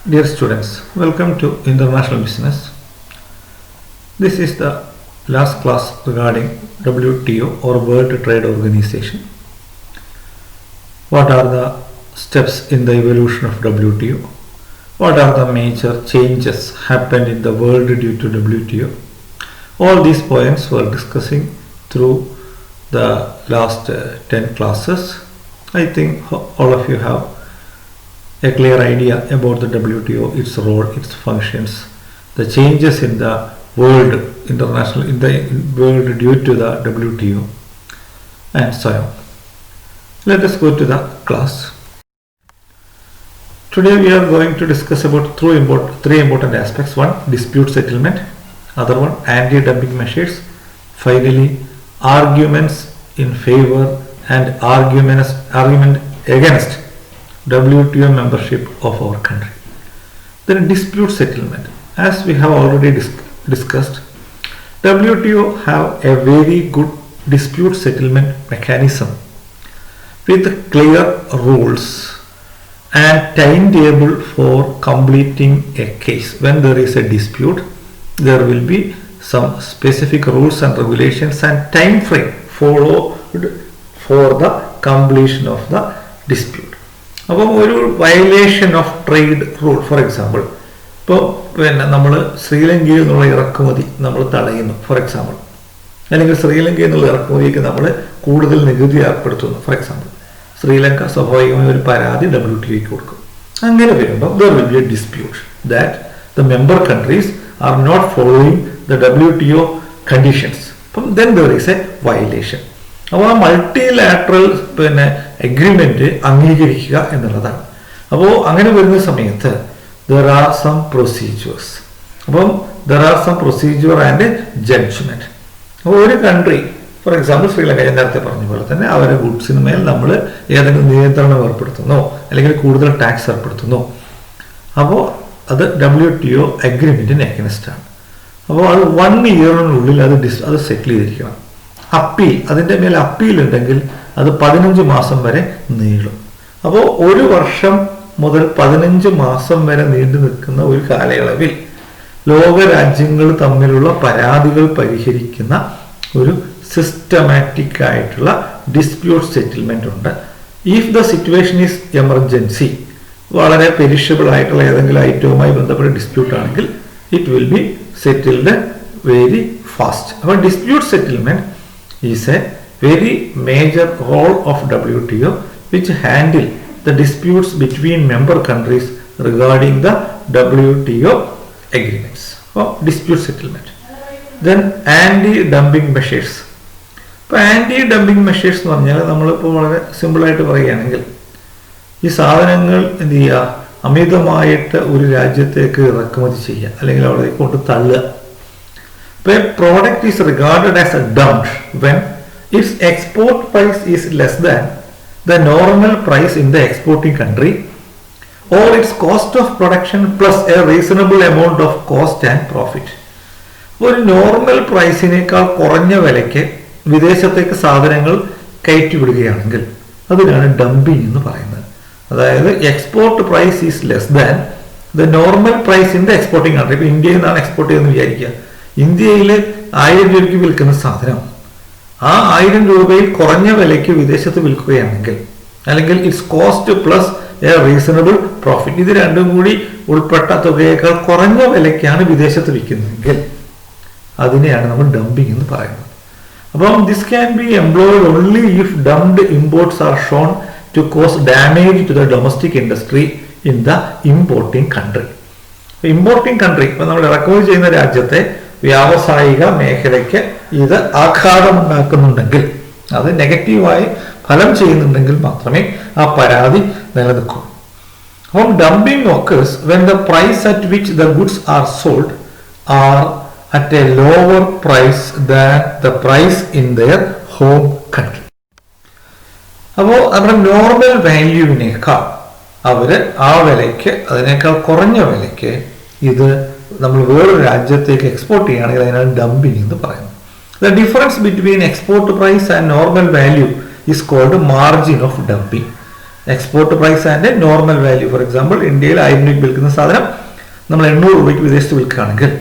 Dear students, welcome to International Business. This is the last class regarding WTO or World Trade Organization. What are the steps in the evolution of WTO? What are the major changes happened in the world due to WTO? All these points were discussing through the last 10 classes. I think all of you have a clear idea about the WTO, its role, its functions, the changes in the world, in the world due to the WTO, and so on. Let us go to the class. Today we are going to discuss about three important aspects. One, dispute settlement. Other one, anti-dumping measures. Finally, arguments in favor and argument against WTO membership of our country. Then dispute settlement. As we have already discussed, WTO have a very good dispute settlement mechanism with clear rules and timetable for completing a case. When there is a dispute, there will be some specific rules and regulations and time frame followed for the completion of the dispute. അപ്പം ഒരു violation of trade rule, for example ഇപ്പോൾ നമ്മൾ ശ്രീലങ്കയിൽ നിന്നുള്ള ഇറക്കുമതി നമ്മൾ തടയുന്നു, for example, അല്ലെങ്കിൽ ശ്രീലങ്കയിൽ നിന്നുള്ള ഇറക്കുമതിക്ക് നമ്മൾ കൂടുതൽ നികുതി ഏർപ്പെടുത്തുന്നു, ഫോർ എക്സാമ്പിൾ. ശ്രീലങ്ക സ്വാഭാവികമായി ഒരു പരാതി WTOയ്ക്ക് കൊടുക്കും. അങ്ങനെ വരുമ്പോൾ there will be a dispute that the member countries are not following the WTO conditions. അപ്പം then there is a violation. അപ്പോൾ ആ മൾട്ടിലാറ്ററൽ എഗ്രിമെന്റ് അംഗീകരിക്കുക എന്നുള്ളതാണ്. അപ്പോൾ അങ്ങനെ വരുന്ന സമയത്ത് there are some procedures. അപ്പം there are some procedure and judgment. അപ്പോൾ ഒരു കൺട്രി, ഫോർ എക്സാമ്പിൾ ശ്രീലങ്ക, ഞാൻ നേരത്തെ പറഞ്ഞ പോലെ തന്നെ അവരുടെ ഗുഡ്സിന് മേൽ നമ്മൾ ഏതെങ്കിലും നിയന്ത്രണം ഏർപ്പെടുത്തുന്നു അല്ലെങ്കിൽ കൂടുതൽ ടാക്സ് ഏർപ്പെടുത്തുന്നു, അപ്പോൾ അത് WTO അഗ്രിമെന്റിന് അഗൈൻസ്റ്റ് ആണ്. അപ്പോൾ അത് 1 ഇയറിനുള്ളിൽ അത് സെറ്റിൽ ചെയ്തിരിക്കണം. അപ്പീൽ, അതിൻ്റെ മേൽ അപ്പീൽ ഉണ്ടെങ്കിൽ അത് 15 മാസം വരെ നീളും. അപ്പോൾ 1 വർഷം മുതൽ 15 മാസം വരെ നീണ്ടു നിൽക്കുന്ന ഒരു കാലയളവിൽ ലോകരാജ്യങ്ങൾ തമ്മിലുള്ള പരാതികൾ പരിഹരിക്കുന്ന ഒരു സിസ്റ്റമാറ്റിക് ആയിട്ടുള്ള ഡിസ്പ്യൂട്ട് സെറ്റിൽമെന്റ് ഉണ്ട്. If the situation is emergency, വളരെ പെരിഷബിൾ ആയിട്ടുള്ള ഏതെങ്കിലും ഐറ്റവുമായി ബന്ധപ്പെട്ട ഡിസ്പ്യൂട്ട് ആണെങ്കിൽ it will be settled very fast. അപ്പോൾ dispute settlement is a very major role of WTO, which handle the disputes between member countries regarding the WTO agreements. Dispute settlement. Then anti-dumping measures. ഇപ്പോൾ anti-dumping measures എന്ന് പറഞ്ഞാൽ നമ്മളിപ്പോൾ വളരെ സിമ്പിളായിട്ട് പറയുകയാണെങ്കിൽ, ഈ സാധനങ്ങൾ എന്ത് ചെയ്യുക, അമിതമായിട്ട് ഒരു രാജ്യത്തേക്ക് ഇറക്കുമതി ചെയ്യുക അല്ലെങ്കിൽ അവിടെ കൊണ്ട് തള്ളുക. A product is regarded as a dumped when its export price is less than the normal price in the exporting country, or its cost of production plus a reasonable amount of cost and profit. ഒരു normal പ്രൈസിനേക്കാൾ കുറഞ്ഞ വിലയ്ക്ക് വിദേശത്തേക്ക് സാധനങ്ങൾ കയറ്റിവിടുകയാണെങ്കിൽ അതിനാണ് dumping എന്ന് പറയുന്നത്. അതായത് export price is less than the normal price in the exporting country. ഇപ്പോൾ ഇന്ത്യയിൽ നിന്നാണ് എക്സ്പോർട്ട് ചെയ്യുന്നത് വിചാരിക്കുക. ഇന്ത്യയിൽ 1000 രൂപയ്ക്ക് വിൽക്കുന്ന സാധനം ആ 1000 രൂപയിൽ കുറഞ്ഞ വിലയ്ക്ക് വിദേശത്ത് വിൽക്കുകയാണെങ്കിൽ, അല്ലെങ്കിൽ it's cost plus A reasonable profit, ഇത് രണ്ടും കൂടി ഉൾപ്പെട്ട തുകയേക്കാൾ കുറഞ്ഞ വിലയ്ക്കാണ് വിദേശത്ത് വിൽക്കുന്നതെങ്കിൽ അതിനെയാണ് നമ്മൾ ഡംപിങ് എന്ന് പറയുന്നത്. അപ്പം this can be employed only if dumped imports are shown to cause damage to the domestic industry in the importing country. Importing country, ഇപ്പം നമ്മൾ ഇറക്കുമതി ചെയ്യുന്ന രാജ്യത്തെ വ്യാവസായിക മേഖലയ്ക്ക് ഇത് ആഘാതമുണ്ടാക്കുന്നുണ്ടെങ്കിൽ, അത് നെഗറ്റീവായി ഫലം ചെയ്യുന്നുണ്ടെങ്കിൽ മാത്രമേ ആ പരാതി നിലനിൽക്കൂ. അപ്പം dumping occurs when the price at which the goods are sold are at a lower price than the price in their home country. അപ്പോൾ നമ്മുടെ നോർമൽ വാല്യൂവിനേക്കാൾ അവര് ആ വിലയ്ക്ക്, അതിനേക്കാൾ കുറഞ്ഞ വിലയ്ക്ക് ഇത് നമ്മൾ വേറൊരു രാജ്യത്തേക്ക് എക്സ്പോർട്ട് ചെയ്യുകയാണെങ്കിൽ അതിനാണ് ഡംപിങ് എന്ന് പറയുന്നത്. The difference between export price and normal value is called margin of dumping. Export price and normal value. For example, ഇന്ത്യയിൽ 1000 രൂപയ്ക്ക് വിൽക്കുന്ന സാധനം നമ്മൾ 800 രൂപയ്ക്ക് വിദേശത്ത് വിൽക്കുകയാണെങ്കിൽ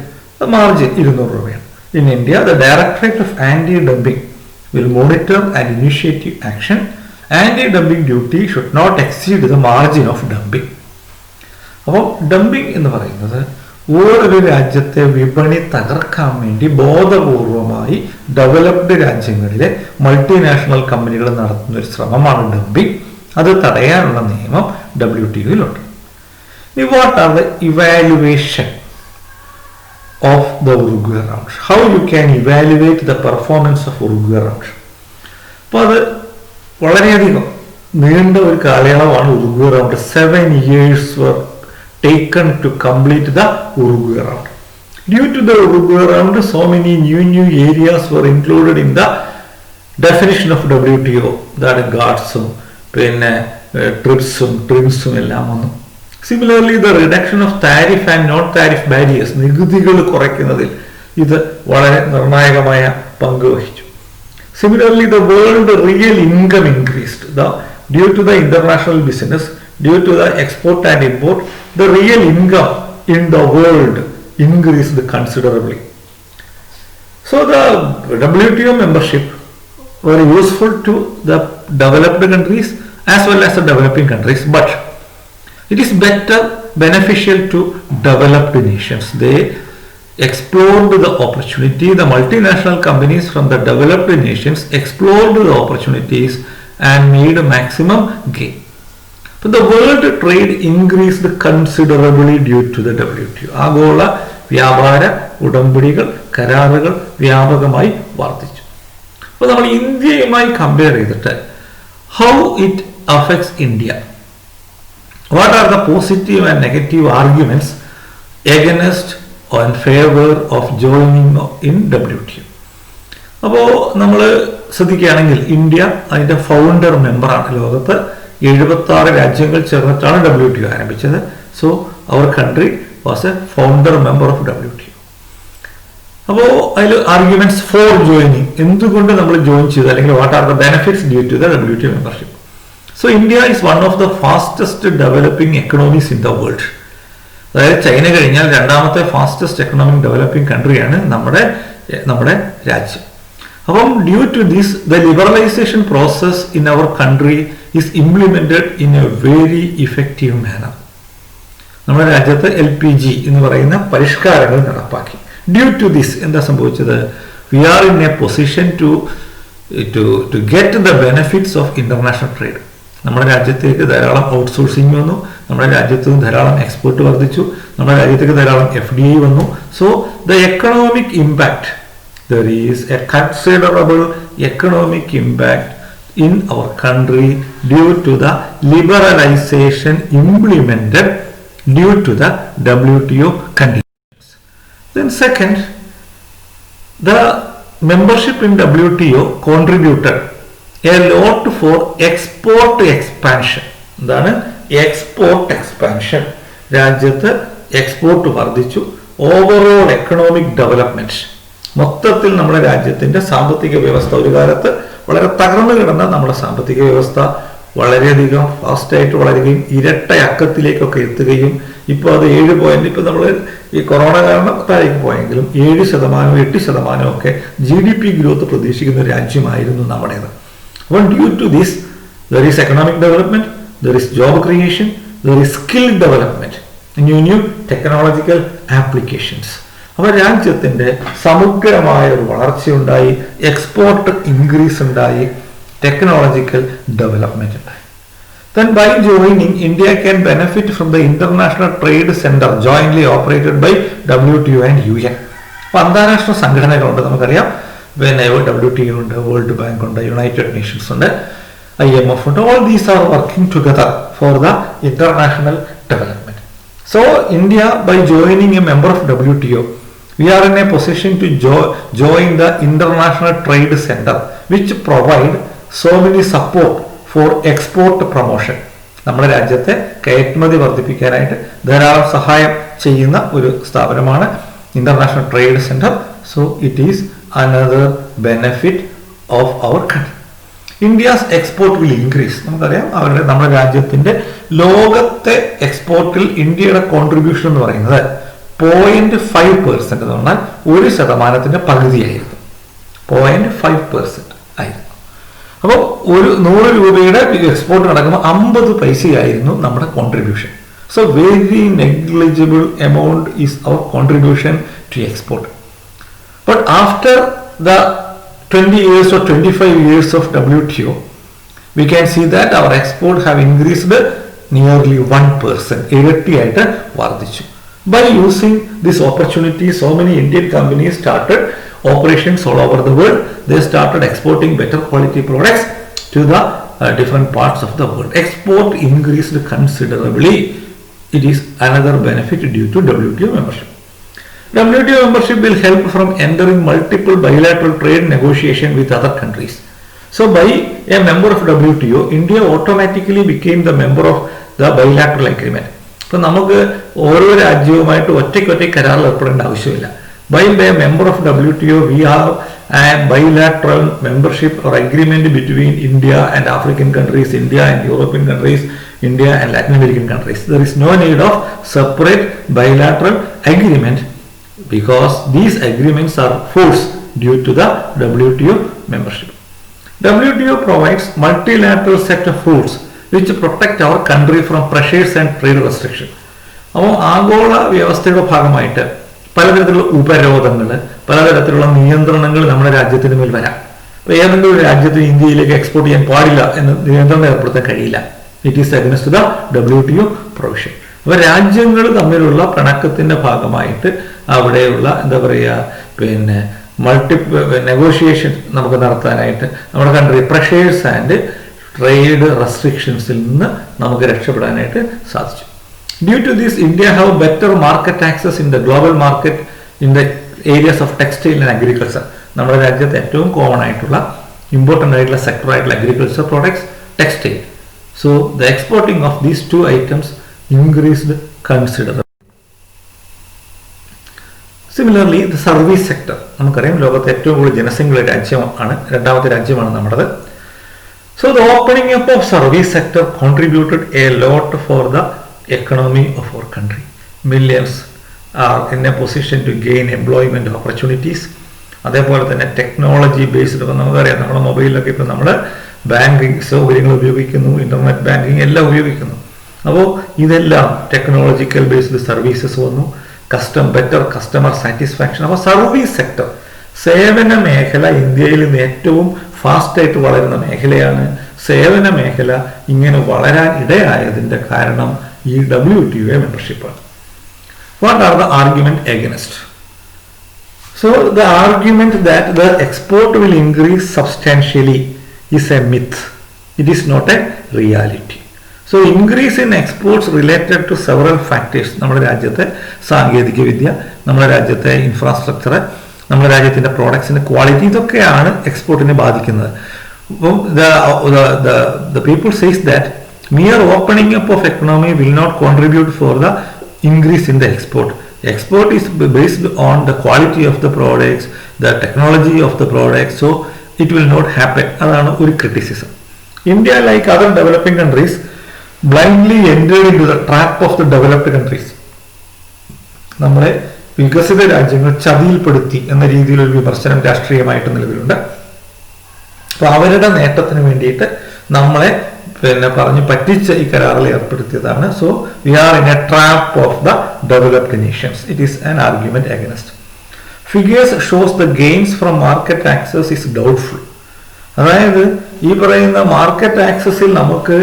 മാർജിൻ 200 രൂപയാണ്. In India, the Directorate of Anti-Dumping will monitor and initiate action. Anti-dumping duty should not exceed the margin of dumping. അപ്പോൾ dumping എന്ന് പറയുന്നത് വേറൊരു രാജ്യത്തെ വിപണി തകർക്കാൻ വേണ്ടി ബോധപൂർവമായി ഡെവലപ്ഡ് രാജ്യങ്ങളിലെ മൾട്ടിനാഷണൽ കമ്പനികൾ നടത്തുന്ന ഒരു ശ്രമമാണ് ഡംപിംഗ്. അത് തടയാനുള്ള നിയമം WTO-യിലുണ്ട്. ഇനി what are the evaluation of the Uruguay round? How you can evaluate the performance of Uruguay round? അപ്പോൾ അത് വളരെയധികം നീണ്ട ഒരു കാലയളവാണ് Uruguay round. 7 years were taken to complete the Uruguay round. Due to the Uruguay round, so many new areas were included in the definition of WTO. That GATS-ഉം പിന്നെ ട്രിപ്സും ട്രിംസും എല്ലാം വന്നു. Similarly, the reduction of tariff and non-tariff barriers, നികുതികൾ കുറയ്ക്കുന്നതിൽ ഇത് വളരെ നിർണായകമായ പങ്ക് വഹിച്ചു. Similarly, the world real income increased. Due to the international business, due to the export and import, the real income in the world increased considerably. So the WTO membership were useful to the developed countries as well as the developing countries, but it is beneficial to developed nations. They explored the opportunity. The multinational companies from the developed nations explored the opportunities and made a maximum gain. But the world trade increased considerably due to the WTO. ആഗോള വ്യാപാര ഉടമ്പടികൾ, കരാറുകൾ വ്യാപകമായി വർദ്ധിച്ചു. അപ്പോൾ നമ്മൾ ഇന്ത്യയുമായി compare ചെയ്തിട്ട് how it affects India. What are the positive and negative arguments against or in favor of joining in WTO? അപ്പോൾ നമ്മൾ ശ്രദ്ധിക്കുകയാണെങ്കിൽ ഇന്ത്യ അതിൻ്റെ ഫൗണ്ടർ മെമ്പറാണ്. ലോകത്ത് 76 രാജ്യങ്ങൾ ചേർന്നിട്ടാണ് WTO ആരംഭിച്ചത്. So our country was a founder member of WTO. അപ്പോൾ അതിൽ ആർഗ്യുമെന്റ്സ് ഫോർ ജോയിനിങ്, എന്തുകൊണ്ട് നമ്മൾ ജോയിൻ ചെയ്തു, അല്ലെങ്കിൽ what are the benefits due to the WTO membership. So India is one of the fastest developing economies in the world. അതായത് China കഴിഞ്ഞാൽ രണ്ടാമത്തെ fastest economic developing കൺട്രിയാണ് നമ്മുടെ രാജ്യം. അപ്പം due to this the liberalisation process in our country is implemented in a very effective manner. നമ്മുടെ രാജ്യത്ത് LPG എന്ന് പറയുന്ന പരിഷ്കാരങ്ങൾ നടപ്പാക്കി. ഡ്യൂ ടു ദിസ് എന്താ സംഭവിച്ചത്? We are in a position to get the benefits of international trade. നമ്മുടെ രാജ്യത്തേക്ക് ധാരാളം ഔട്ട്സോഴ്സിംഗ് വന്നു, നമ്മുടെ രാജ്യത്ത് ധാരാളം എക്സ്പോർട്ട് വർദ്ധിച്ചു, നമ്മുടെ രാജ്യത്തേക്ക് ധാരാളം FDI വന്നു. So the economic impact, there is A considerable economic impact in our country due to the liberalization implemented due to the WTO conditions. Then second, the membership in WTO contributed a lot for export expansion. എന്താണ് export expansion? രാജ്യത്ത് export വർദ്ധിച്ചു. Overall economic development, മൊത്തത്തിൽ നമ്മുടെ രാജ്യത്തിന്റെ സാമ്പത്തിക വ്യവസ്ഥ, ഒരു കാലത്ത് വളരെ തകർന്നു കിടന്ന നമ്മുടെ സാമ്പത്തിക വ്യവസ്ഥ വളരെയധികം ഫാസ്റ്റായിട്ട് വളരുകയും ഇരട്ടയക്കത്തിലേക്കൊക്കെ എത്തുകയും ഇപ്പോൾ അത് 7 പോയിന്റ്, ഇപ്പോൾ നമ്മൾ ഈ കൊറോണ കാരണം താഴേക്ക് പോയെങ്കിലും 7%, 8% ഒക്കെ GDP ഗ്രോത്ത് പ്രതീക്ഷിക്കുന്ന ഒരു രാജ്യമായിരുന്നു നമ്മുടേത്. അപ്പോൾ due to this there is economic development, there is job creation, there is skill development, new technological applications. അപ്പോൾ രാജ്യത്തിൻ്റെ സമഗ്രമായ ഒരു വളർച്ചയുണ്ടായി, എക്സ്പോർട്ട് ഇൻക്രീസ് ഉണ്ടായി, ടെക്നോളജിക്കൽ ഡെവലപ്മെന്റ് ഉണ്ടായി. Then by joining, India can benefit from the International Trade Center jointly operated by WTO and UN. അപ്പോൾ അന്താരാഷ്ട്ര സംഘടനകളുണ്ട്, നമുക്കറിയാം. പിന്നെ WTO ഉണ്ട്, വേൾഡ് ബാങ്ക് ഉണ്ട്, യുണൈറ്റഡ് നേഷൻസ് ഉണ്ട്, IMF ഉണ്ട്. All these are working together for the international development. So India, by joining a member of WTO, we are in a position to join the International Trade Center, which provide so many support for export promotion. നമ്മുടെ രാജ്യത്തെ കയറ്റുമതി വർദ്ധിപ്പിക്കാനായിട്ട് ധാരാളം സഹായം ചെയ്യുന്ന ഒരു സ്ഥാപനമാണ് international trade centre. So it is another benefit of our country. India's export will increase. നമുക്കറിയാം നമ്മുടെ രാജ്യത്തിന്റെ ലോകത്തെ എക്സ്പോർട്ടിൽ ഇന്ത്യയുടെ കോൺട്രിബ്യൂഷൻ എന്ന് പറയുന്നത് 0.5% എന്ന് പറഞ്ഞാൽ 1% പകുതിയായിരുന്നു. 0.5% ആയിരുന്നു. അപ്പോൾ ഒരു 100 രൂപയുടെ എക്സ്പോർട്ട് നടക്കുമ്പോൾ 50 പൈസയായിരുന്നു നമ്മുടെ contribution. So very negligible amount is our contribution to export. But after the 20 years or 25 years of WTO, we can see that our export have increased nearly 1%. ഇരട്ടിയായിട്ട് വർദ്ധിച്ചു. By using this opportunity, so many Indian companies started operations all over the world. They started exporting better quality products to the different parts of the world. Export increased considerably. It is another benefit due to WTO membership. WTO membership will help from entering multiple bilateral trade negotiation with other countries. So by a member of WTO, India automatically became the member of the bilateral agreement. So നമുക്ക് ഓരോ രാജ്യവുമായിട്ട് ഒറ്റയ്ക്ക് കരാറിൽ ഏർപ്പെടേണ്ട ആവശ്യമില്ല. By a member of WTO, we have a bilateral membership or agreement between India and African countries, India and European countries, India and Latin American countries. There is no need of separate bilateral agreement because these agreements are forced due to the WTO membership. WTO provides multilateral set of rules which protect our country from pressures and trade restriction. അപ്പോൾ ആഗോള വ്യവസ്ഥയുടെ ഭാഗമായിട്ട് പലതരത്തിലുള്ള ഉപരോധങ്ങൾ, പലതരത്തിലുള്ള നിയന്ത്രണങ്ങൾ നമ്മുടെ രാജ്യത്തിന് മേൽ വരാം. അപ്പോൾ ഏതെങ്കിലും ഒരു രാജ്യത്തിന് ഇന്ത്യയിലേക്ക് എക്സ്പോർട്ട് ചെയ്യാൻ പാടില്ല എന്ന് നിയന്ത്രണം ഏർപ്പെടുത്താൻ കഴിയില്ല. It is against the WTO provision. അപ്പോൾ രാജ്യങ്ങൾ തമ്മിലുള്ള പിണക്കത്തിന്റെ ഭാഗമായിട്ട് അവിടെയുള്ള എന്താ പറയുക നെഗോഷിയേഷൻ നമുക്ക് നടത്താനായിട്ട് നമ്മുടെ കൺട്രി പ്രഷേഴ്സ് ആൻഡ് ട്രേഡ് റെസ്ട്രിക്ഷൻസിൽ നിന്ന് നമുക്ക് രക്ഷപ്പെടാനായിട്ട് സാധിച്ചു. Due to this, India have better market access in the global market in the areas of textile and agriculture. നമ്മുടെ രാജ്യത്ത് ഏറ്റവും കോമൺ ആയിട്ടുള്ള ഇമ്പോർട്ടൻ്റ് ആയിട്ടുള്ള സെക്ടർ ആയിട്ടുള്ള agriculture products, textile. So the exporting of these 2 items increased considerably. Similarly, the service sector. നമുക്കറിയാം ലോകത്തെ ഏറ്റവും കൂടുതൽ ജനസംഖ്യയുള്ള രാജ്യമാണ്, രണ്ടാമത്തെ രാജ്യമാണ് നമ്മുടേത്. So the opening up of service sector contributed a lot for the economy of our country. Millions are in a position to gain employment opportunities. അതേപോലെ തന്നെ ടെക്നോളജി ബേസ്ഡ്, ഇപ്പം നമുക്കറിയാം നമ്മുടെ മൊബൈലിലൊക്കെ ഇപ്പം നമ്മൾ ബാങ്കിങ് സൗകര്യങ്ങൾ ഉപയോഗിക്കുന്നു, ഇന്റർനെറ്റ് ബാങ്കിങ് എല്ലാം ഉപയോഗിക്കുന്നു. അപ്പോൾ ഇതെല്ലാം ടെക്നോളജിക്കൽ ബേസ്ഡ് സർവീസസ് വന്നു, ബെറ്റർ കസ്റ്റമർ സാറ്റിസ്ഫാക്ഷൻ. അപ്പോൾ സർവീസ് സെക്ടർ, സേവന മേഖല ഇന്ത്യയിൽ നിന്ന് ഏറ്റവും ഫാസ്റ്റായിട്ട് വളരുന്ന മേഖലയാണ്. സേവന മേഖല ഇങ്ങനെ വളരാൻ ഇടയായതിൻ്റെ കാരണം ഈ WTO മെമ്പർഷിപ്പാണ്. What are the argument against? So the argument that the export will increase substantially is a myth. It is not a reality. So increase in exports related to several factors. നമ്മുടെ രാജ്യത്തെ സാങ്കേതിക വിദ്യ, നമ്മുടെ രാജ്യത്തെ infrastructure, നമ്മുടെ രാജ്യത്തിന്റെ പ്രോഡക്ട്സിന്റെ quality, ഇതൊക്കെയാണ് എക്സ്പോർട്ടിനെ ബാധിക്കുന്നത്. The people says that mere opening up of economy will not contribute for the increase in the export. Export is based on the quality of the products, the technology of the products, so it will not happen. അതാണ് ഒരു criticism. India, like other developing countries, blindly entered into the trap of the developed countries. നമ്മളെ വികസിത രാജ്യങ്ങൾ ചതിയിൽപ്പെടുത്തി എന്ന രീതിയിലൊരു വിമർശനം രാഷ്ട്രീയമായിട്ട് നിലവിലുണ്ട്. അപ്പോൾ അവരുടെ നേട്ടത്തിന് വേണ്ടിയിട്ട് നമ്മളെ പറഞ്ഞു പറ്റിച്ച ഈ കരാറിൽ ഏർപ്പെടുത്തിയതാണ്. So we are in a trap of the developed nations. It is an argument against. Figures shows the gains from market access is doubtful. അതായത് ഈ പറയുന്ന മാർക്കറ്റ് ആക്സസിൽ നമുക്ക്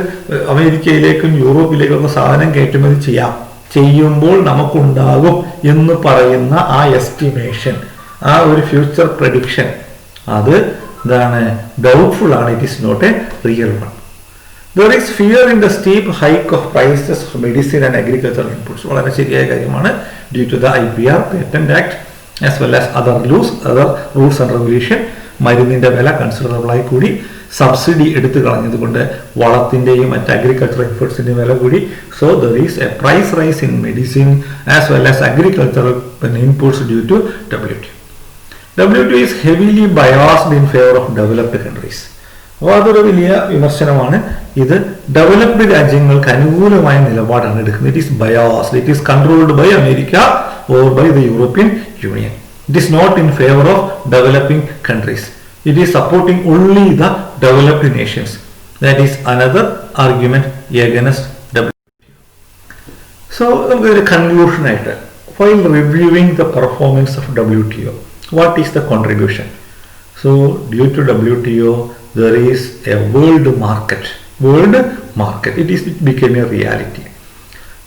അമേരിക്കയിലേക്കും യൂറോപ്പിലേക്കും സാധനം കയറ്റുമതി ചെയ്യുമ്പോൾ നമുക്കുണ്ടാകും എന്ന് പറയുന്ന ആ എസ്റ്റിമേഷൻ, ആ ഒരു ഫ്യൂച്ചർ പ്രഡിക്ഷൻ, അത് എന്താണ്, ഡൗട്ട്ഫുൾ ആണ്. It is not a real one. There is fear in the steep hike of prices of medicine and agricultural inputs. വളരെ ശരിയായ കാര്യമാണ്. Due to the IPR, Patent Act, as well as other rules and regulation, മരുന്നിന്റെ വില considerable ആയി കൂടി. Subsidy എടുത്തു കളഞ്ഞതുകൊണ്ട് വളത്തിന്റെയും മറ്റ് agricultural ഇൻപുട്സിന്റെയും വില കൂടി. So there is a price rise in medicine as well as agricultural inputs due to WTO. WTO is heavily biased in favor of developed countries. അപ്പോൾ അതൊരു വലിയ വിമർശനമാണ്. ഇത് ഡെവലപ്ഡ് രാജ്യങ്ങൾക്ക് അനുകൂലമായ നിലപാടാണ് എടുക്കുന്നത്. It is biased, it is controlled by America or by the European Union. It is not in favor of developing countries. It is supporting only the developed nations. That is another argument against WTO. So, the conclusion item. While reviewing the performance of WTO, what is the contribution? So, due to WTO, there is a world market. It became a reality.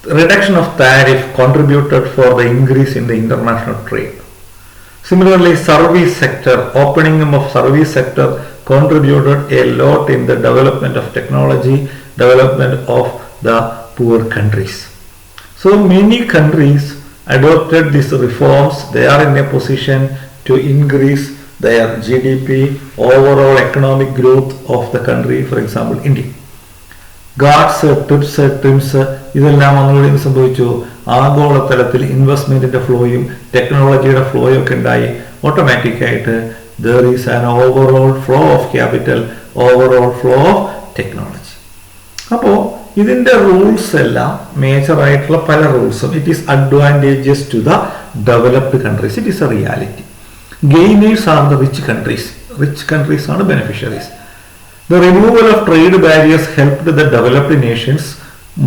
The reduction of tariff contributed for the increase in the international trade. Similarly, service sector, opening of service sector contributed a lot in the development of technology, development of the poor countries. So many countries adopted these reforms. They are in a position to increase their GDP, overall economic growth of the country, for example, India. GATS, TRIPS, TRIMS ഇതെല്ലാം വന്നുകൂടി സംഭവിച്ചു. ആഗോളതലത്തിൽ ഇൻവെസ്റ്റ്മെന്റിന്റെ ഫ്ലോയും ടെക്നോളജിയുടെ ഫ്ലോയും ഒക്കെ ഉണ്ടായി. ഓട്ടോമാറ്റിക്കായിട്ട് there is an overall flow of capital, overall flow of technology. അപ്പോൾ ഇതിന്റെ റൂൾസ് എല്ലാം മേജർ ആയിട്ടുള്ള പല റൂൾസും it is advantages to the developed countries. It is a reality. Gainers are the rich countries. Rich countries ആണ് beneficiaries. The removal of trade barriers helped the developed nations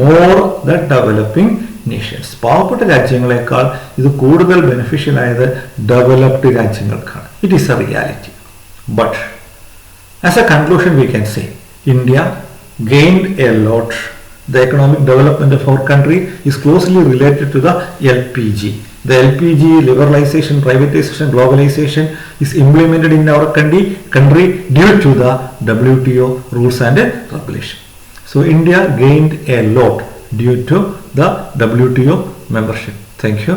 more than developing nations. പാവപ്പെട്ട രാജ്യങ്ങളെക്കാൾ ഇത് കൂടുതൽ beneficial ആയത് developed രാജ്യങ്ങൾക്കാണ്. It is a reality. But as a conclusion we can say India gained a lot. The economic development of our country is closely related to the LPG. The LPG liberalization, privatization, globalization is implemented in our country due to the WTO rules and regulation. So India gained a lot due to the WTO membership. Thank you.